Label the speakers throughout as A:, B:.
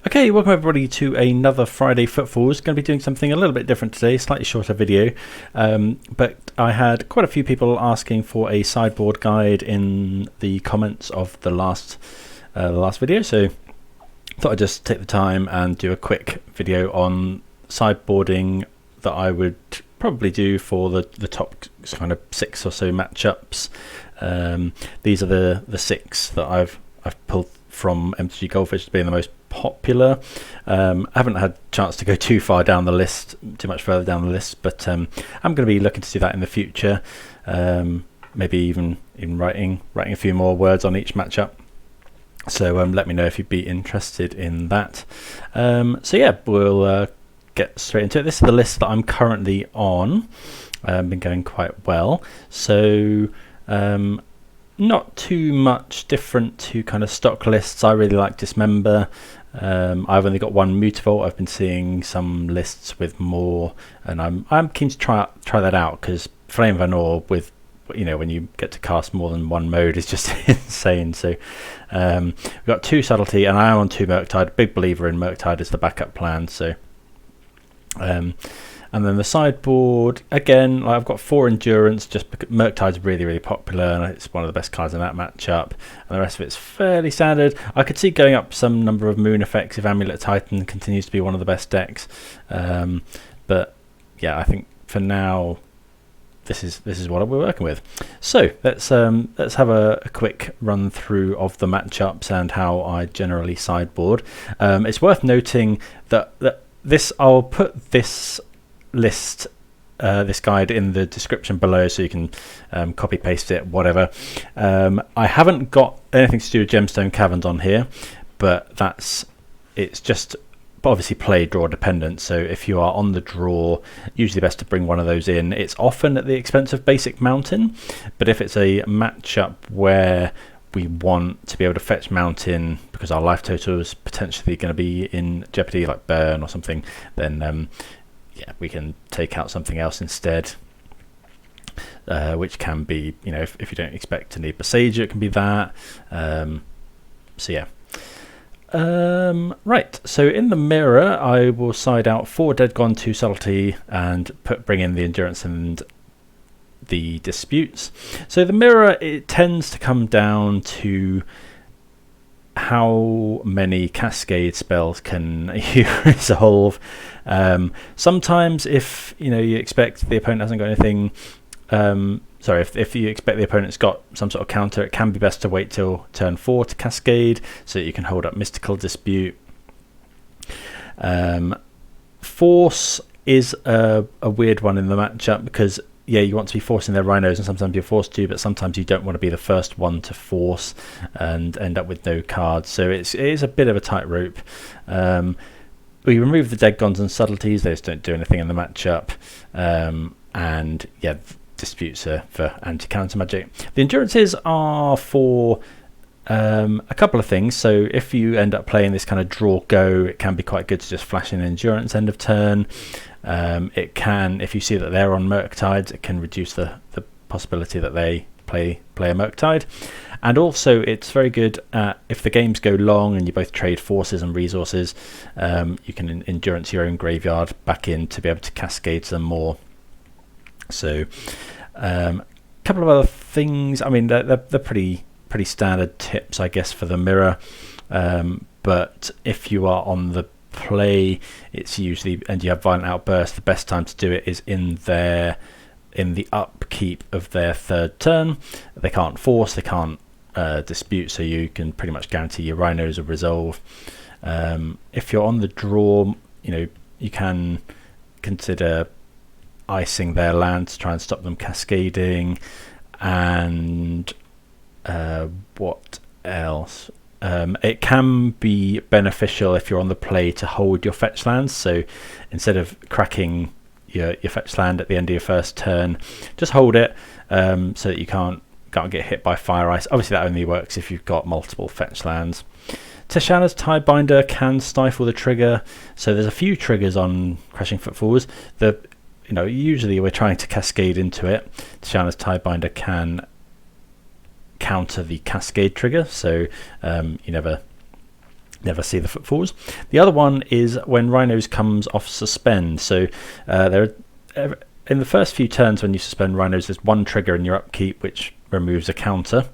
A: Okay, welcome everybody to another Friday Footfalls. Going to be doing something a little bit different today, slightly shorter video, but I had quite a few people asking for a sideboard guide in the comments of the last video, so thought I'd just take the time and do a quick video on sideboarding that I would probably do for the top kind of 6 or so matchups. These are the 6 that I've pulled from MTG Goldfish as being the most popular. I haven't had a chance to go too far down the list, too much further down the list, but I'm going to be looking to do that in the future. Maybe even writing a few more words on each matchup. So let me know if you'd be interested in that. So yeah, we'll get straight into it. This is the list that I'm currently on. Been going quite well. So not too much different to kind of stock lists. I really like Dismember. I've only got one Mutavault. I've been seeing some lists with more, and I'm keen to try that out, because Flame Vanor with, you know, when you get to cast more than one mode is just insane. So we've got 2 Subtlety, and I am on 2 Murktide. Big believer in Murktide as the backup plan. So and then the sideboard, again, I've got 4 Endurance, just because Murktide's really popular and it's one of the best cards in that matchup, and the rest of it's fairly standard. I could see going up some number of moon effects if Amulet Titan continues to be one of the best decks, but yeah, I think for now this is what we're working with. So let's have a quick run through of the matchups and how I generally sideboard. It's worth noting that I'll put this list, this guide, in the description below, so you can copy paste it, whatever. I haven't got anything to do with Gemstone Caverns on here, but it's just obviously play draw dependent. So if you are on the draw, usually best to bring one of those in. It's often at the expense of basic mountain, but if it's a matchup where we want to be able to fetch mountain because our life total is potentially going to be in jeopardy, like burn or something, then yeah, we can take out something else instead, which can be, you know, if you don't expect to need Besage, it can be that. So yeah. Right, so in the mirror, I will side out 4 Dead Gone, 2 Subtlety, and bring in the Endurance and the Disputes. So the mirror, it tends to come down to how many cascade spells can you resolve. Sometimes if you expect the opponent hasn't got anything, if you expect the opponent's got some sort of counter, it can be best to wait till turn 4 to cascade so that you can hold up Mystical Dispute. Force is a weird one in the matchup, because yeah, you want to be forcing their Rhinos, and sometimes you're forced to, but sometimes you don't want to be the first one to force and end up with no cards. So it is a bit of a tightrope. We remove the Dead Gons and Subtleties; they just don't do anything in the matchup. And yeah, Disputes are for anti-counter magic. The Endurances are for a couple of things. So if you end up playing this kind of draw go, it can be quite good to just flash in Endurance end of turn. It can, if you see that they're on Murktides, it can reduce the possibility that they play a Murktide. And also it's very good if the games go long and you both trade forces and resources, you can Endurance your own graveyard back in to be able to cascade some more. So a couple of other things, I mean they're pretty standard tips, I guess, for the mirror, but if you are on the play, it's usually, and you have Violent Outburst, the best time to do it is in the upkeep of their 3rd turn. They can't force, they can't dispute, so you can pretty much guarantee your Rhinos will resolve. If you're on the draw, you can consider icing their land to try and stop them cascading. And what else? It can be beneficial if you're on the play to hold your fetch lands. So instead of cracking your fetch land at the end of your first turn, just hold it so that you can't get hit by Fire Ice. Obviously that only works if you've got multiple fetch lands. Tishana's Tidebinder can stifle the trigger. So there's a few triggers on Crashing Footfalls. Usually we're trying to cascade into it. Tishana's Tidebinder can counter the cascade trigger, so you never never see the Footfalls. The other one is when Rhinos comes off suspend. So in the first few turns when you suspend Rhinos, there's one trigger in your upkeep which removes a counter.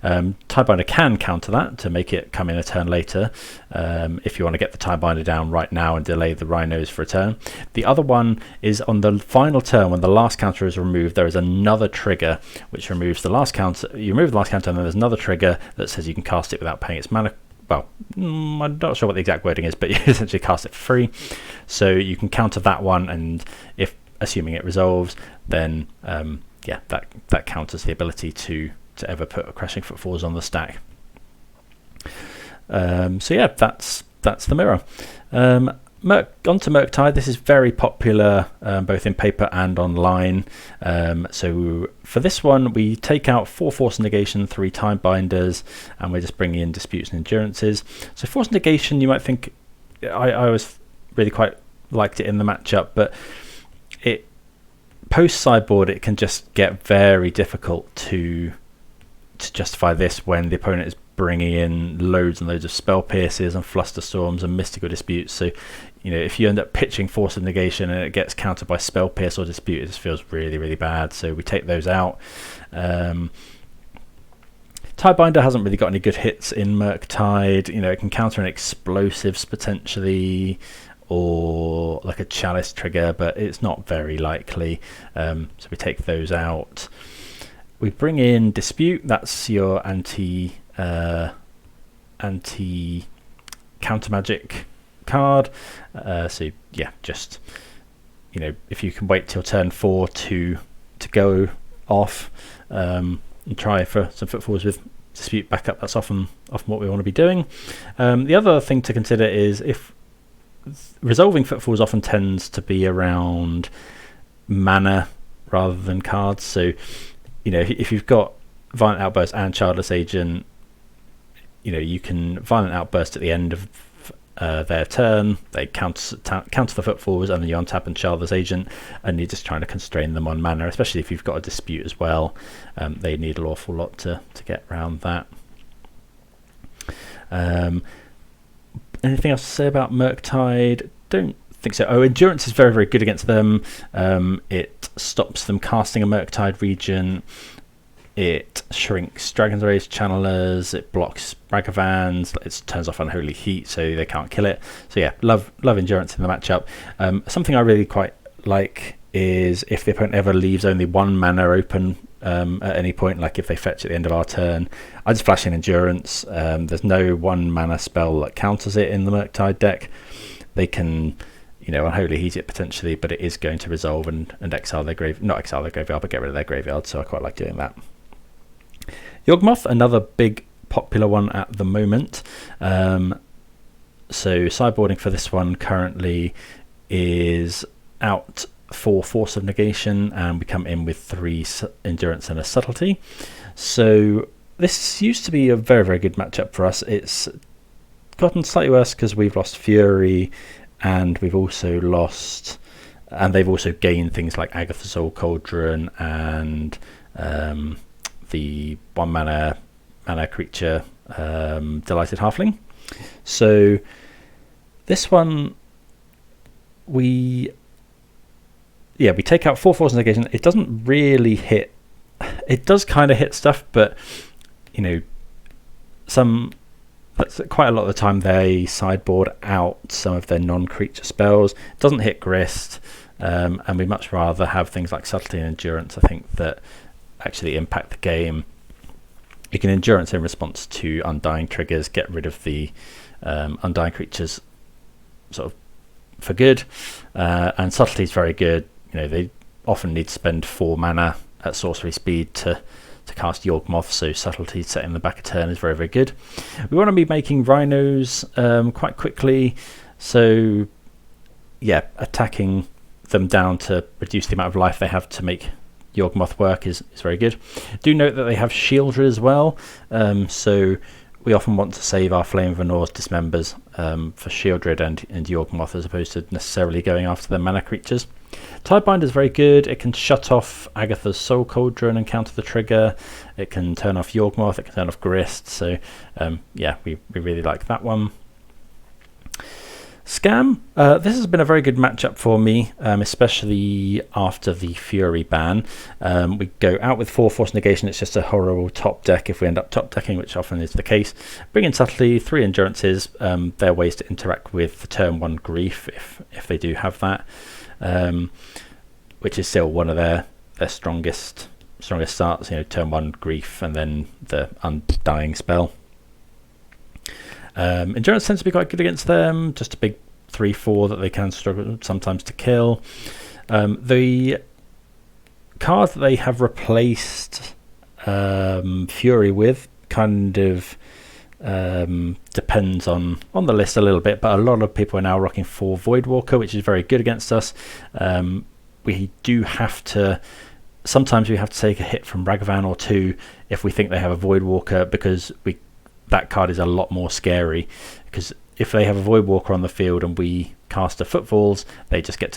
A: Tidebinder can counter that to make it come in a turn later, if you want to get the Tidebinder down right now and delay the Rhinos for a turn. The other one is on the final turn when the last counter is removed, there is another trigger which removes the last counter. You remove the last counter and then there's another trigger that says you can cast it without paying its mana. Well, I'm not sure what the exact wording is, but you essentially cast it for free. So you can counter that one, and if assuming it resolves, then yeah, that counters the ability to ever put a Crashing Footfalls on the stack. So yeah, that's the mirror. Onto Murktide. This is very popular both in paper and online. So for this one, we take out 4 Force Negation, 3 Tidebinders, and we're just bringing in Disputes and Endurances. So Force Negation, you might think, I always really quite liked it in the matchup, but it post sideboard it can just get very difficult to justify this when the opponent is bringing in loads and loads of Spell Pierces and Flusterstorms and Mystical Disputes. So, you know, if you end up pitching Force of Negation and it gets countered by Spell Pierce or Dispute, it just feels really, really bad. So we take those out. Tidebinder hasn't really got any good hits in Murktide. You know, it can counter an Explosives potentially, or like a Chalice trigger, but it's not very likely. So we take those out. We bring in Dispute. That's your anti counter magic card. So yeah, just, you know, if you can wait till turn 4 to go off and try for some Footfalls with Dispute backup, that's often what we want to be doing. The other thing to consider is if resolving Footfalls often tends to be around mana rather than cards. So, you know, if you've got Violent Outburst and Childless Agent, you know, you can Violent Outburst at the end of their turn, they counter the Footfalls, and then you untap and Childless Agent, and you're just trying to constrain them on mana, especially if you've got a Dispute as well. They need an awful lot to get around that. Anything else to say about Murktide? Don't think so. Oh, Endurance is very, very good against them. It stops them casting a Murktide region. It shrinks Dragon's Rage Channelers. It blocks Ragavans. It turns off Unholy Heat, so they can't kill it. So yeah, love Endurance in the matchup. Something I really quite like is if the opponent ever leaves only 1 mana open at any point, like if they fetch at the end of our turn, I just flash in Endurance. There's no 1 mana spell that counters it in the Murktide deck. They can, you know, Unholy Heat it potentially, but it is going to resolve and exile their not exile their graveyard, but get rid of their graveyard, so I quite like doing that. Yawgmoth, another big popular one at the moment. So sideboarding for this one currently is out for Force of Negation, and we come in with 3 Endurance and a Subtlety. So this used to be a very, very good matchup for us. It's gotten slightly worse because we've lost Fury, and we've also lost, and they've also gained things like Agatha's Soul Cauldron and the 1 mana creature Delighted Halfling. So this one we take out 4 Force Negation. It doesn't really hit. It does kind of hit stuff, but you know, quite a lot of the time they sideboard out some of their non-creature spells. It doesn't hit Grist, and we much rather have things like Subtlety and Endurance, I think, that actually impact the game. You can Endurance in response to Undying triggers, get rid of the Undying creatures sort of for good, and Subtlety is very good. You know, they often need to spend 4 mana at sorcery speed to cast Yawgmoth, so Subtlety set in the back of turn is very, very good. We want to be making Rhinos quite quickly, so yeah, attacking them down to reduce the amount of life they have to make Yawgmoth work is very good. Do note that they have Shieldred as well, so we often want to save our Flame of Anor's Dismembers for Shieldred and Yawgmoth, as opposed to necessarily going after their mana creatures. Tidebinder is very good. It can shut off Agatha's Soul Cauldron and counter the trigger. It can turn off Yawgmoth. It can turn off Grist. So yeah, we really like that one. Scam, this has been a very good matchup for me, especially after the Fury ban. We go out with 4 Force Negation. It's just a horrible top deck if we end up top decking, which often is the case. Bring in Subtlety, 3 Endurances. They're ways to interact with the turn 1 Grief if they do have that, which is still one of their strongest starts. Turn 1 Grief and then the Undying spell. Endurance tends to be quite good against them, just a big 3-4 that they can struggle sometimes to kill. The card that they have replaced Fury with kind of depends on the list a little bit, but a lot of people are now rocking 4 Voidwalker, which is very good against us. We do have to, sometimes we have to take a hit from Ragavan or 2 if we think they have a Voidwalker, because that card is a lot more scary, because if they have a Voidwalker on the field and we cast a Footfalls, they just get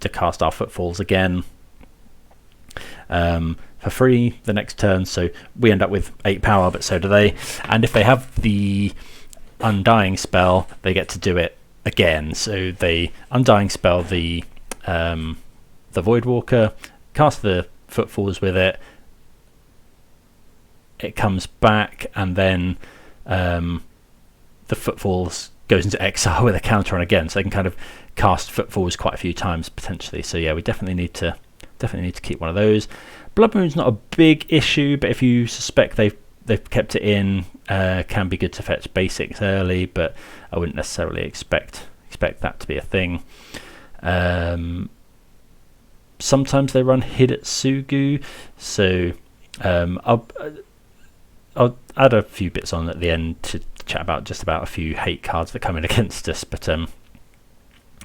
A: to cast our Footfalls again for free the next turn, so we end up with 8 power, but so do they. And if they have the Undying spell, they get to do it again, so they Undying spell the Voidwalker, cast the Footfalls with it, it comes back, and then the Footfalls goes into exile with a counter on again, so they can kind of cast Footfalls quite a few times potentially. So yeah, we definitely need to keep one of those. Blood Moon's not a big issue, but if you suspect they've kept it in, can be good to fetch basics early, but I wouldn't necessarily expect that to be a thing. Sometimes they run Hidetsugu, so I'll add a few bits on at the end to chat about just about a few hate cards that come in against us, but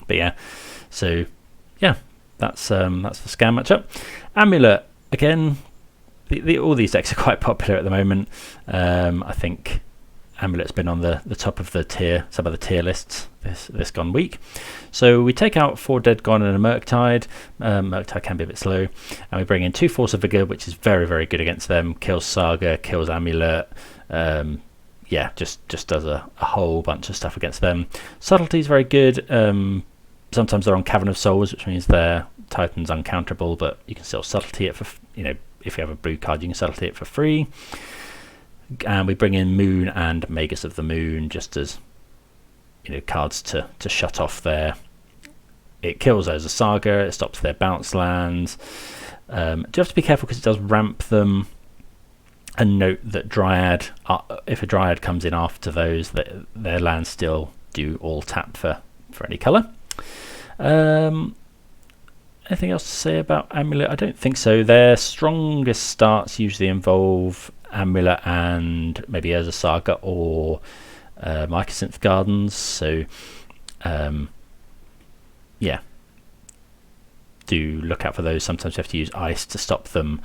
A: yeah, so yeah, that's the Scam matchup. Amulet, again, all these decks are quite popular at the moment. I think Amulet's been on the top of some of the tier lists this gone week. So we take out 4 Dead Gone and a Murktide. Murktide can be a bit slow, and we bring in 2 Force of Vigor, which is very, very good against them. Kills Saga, kills Amulet. Yeah, just does a whole bunch of stuff against them. Subtlety is very good. Sometimes they're on Cavern of Souls, which means their Titan's uncounterable, but you can still Subtlety it for, if you have a blue card, you can Subtlety it for free. And we bring in Moon and Magus of the Moon just as cards to shut off their. It kills those as Saga. It stops their bounce lands. Do you have to be careful because it does ramp them. And note that Dryad, if a Dryad comes in after those, their lands still do all tap for any colour. Anything else to say about Amulet? I don't think so. Their strongest starts usually involve Amulet and maybe Urza Saga or Mycosynth Gardens, so yeah, do look out for those. Sometimes you have to use ice to stop them.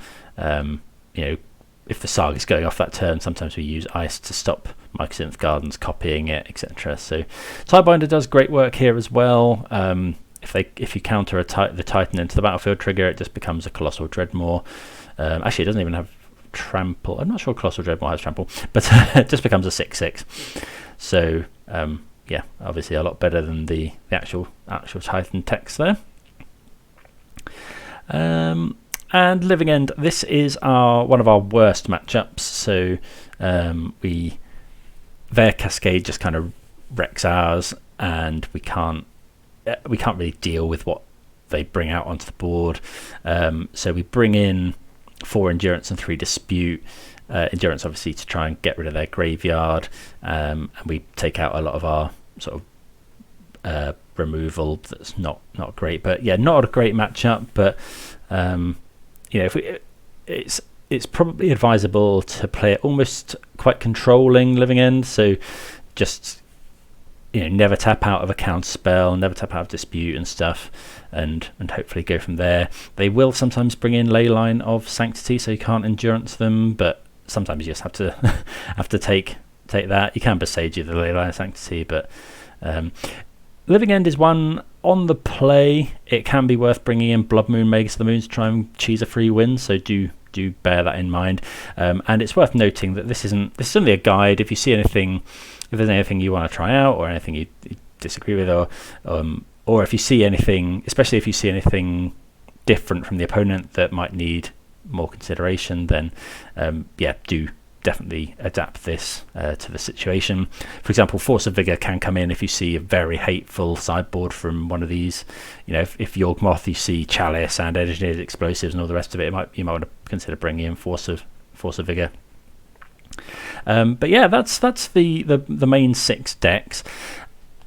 A: If the Saga is going off that turn, sometimes we use ice to stop Mycosynth Gardens copying it, etc. So Tidebinder does great work here as well. If you counter the Titan into the battlefield trigger, it just becomes a Colossal Dreadmaw. Actually, it doesn't even have trample. I'm not sure Colossal Dreadmaw has trample, but it just becomes a 6/6. So yeah, obviously a lot better than the actual Titan text there. And Living End, this is one of our worst matchups. So their Cascade just kind of wrecks ours, and we can't really deal with what they bring out onto the board. So we bring in 4 Endurance and 3 Dispute. Endurance obviously to try and get rid of their graveyard, and we take out a lot of our sort of removal that's not great. But yeah, not a great matchup, but it's probably advisable to play it almost quite controlling Living End, so just never tap out of a counter spell, never tap out of Dispute and stuff, and hopefully go from there. They will sometimes bring in Leyline of Sanctity, so you can't Endurance them, but sometimes you just have to take that. You can Besage the Leyline of Sanctity, but Living End is one on the play. It can be worth bringing in Blood Moon, Magus of the Moon to try and cheese a free win, so do bear that in mind. And it's worth noting that this is only a guide. If you see anything, if there's anything you want to try out or anything you disagree with, or if you see anything, especially if you see anything different from the opponent that might need more consideration, then yeah, do definitely adapt this to the situation. For example, Force of Vigor can come in if you see a very hateful sideboard from one of these. You know, if Yawgmoth, you see Chalice and Engineered Explosives and all the rest of it, you might want to consider bringing in Force of Vigor. But yeah, that's the main 6 decks.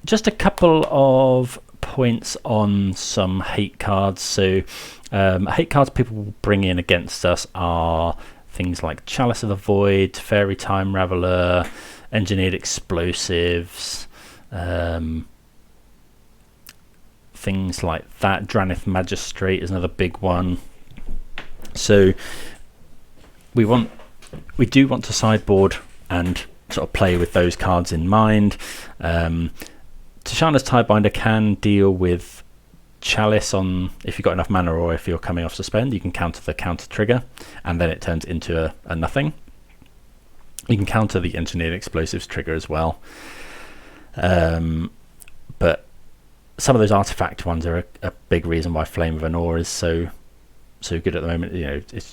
A: Just a couple of points on some hate cards. So hate cards people bring in against us are things like Chalice of the Void, Fairy Time Raveler, Engineered Explosives, things like that. Dranith Magistrate is another big one. So we do want to sideboard and sort of play with those cards in mind. Tishana's Tidebinder can deal with Chalice on if you've got enough mana, or if you're coming off suspend, you can counter the counter trigger and then it turns into a nothing. You can counter the Engineered Explosives trigger as well, but some of those artifact ones are a big reason why Flame of Anor is so good at the moment. You know, it's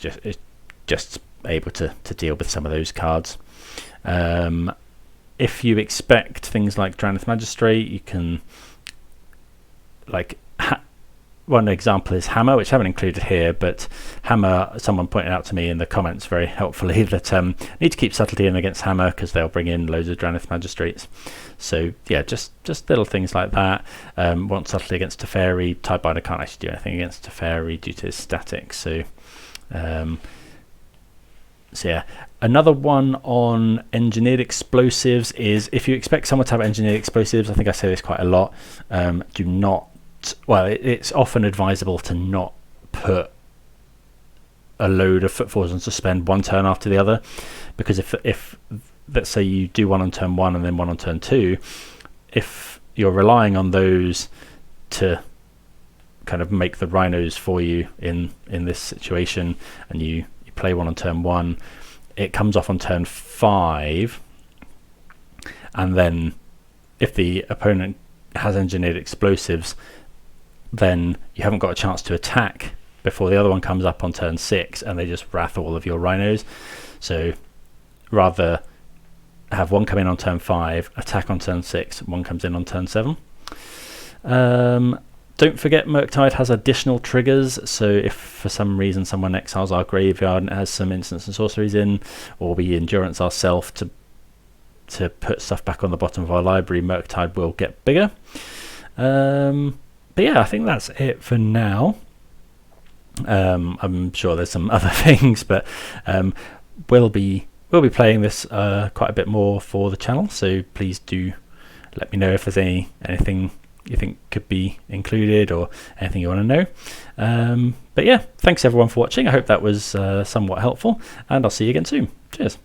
A: just able to deal with some of those cards. If you expect things like Dranith Magistrate, you can, like, one example is Hammer, which I haven't included here, but Hammer, someone pointed out to me in the comments very helpfully that need to keep Subtlety in against Hammer because they'll bring in loads of Dranith Magistrates. So yeah, just little things like that. Want Subtlety against Teferi. Tidebinder can't actually do anything against Teferi due to his static. So yeah, another one on Engineered Explosives is if you expect someone to have Engineered Explosives, I think I say this quite a lot, do not, well, it's often advisable to not put a load of Footfalls on suspend one turn after the other, because if let's say you do one on turn 1 and then one on turn 2, if you're relying on those to kind of make the Rhinos for you in this situation, and you play one on turn 1, it comes off on turn 5, and then if the opponent has Engineered Explosives, then you haven't got a chance to attack before the other one comes up on turn 6, and they just wrath all of your Rhinos. So rather have one come in on turn 5, attack on turn 6, one comes in on turn 7. Don't forget Murktide has additional triggers, so if for some reason someone exiles our graveyard and it has some instants and sorceries in, or we endurance ourselves to put stuff back on the bottom of our library, Murktide will get bigger. But yeah, I think that's it for now. I'm sure there's some other things, but we'll be playing this quite a bit more for the channel, so please do let me know if there's anything you think could be included or anything you want to know. But yeah, thanks everyone for watching. I hope that was somewhat helpful, and I'll see you again soon. Cheers.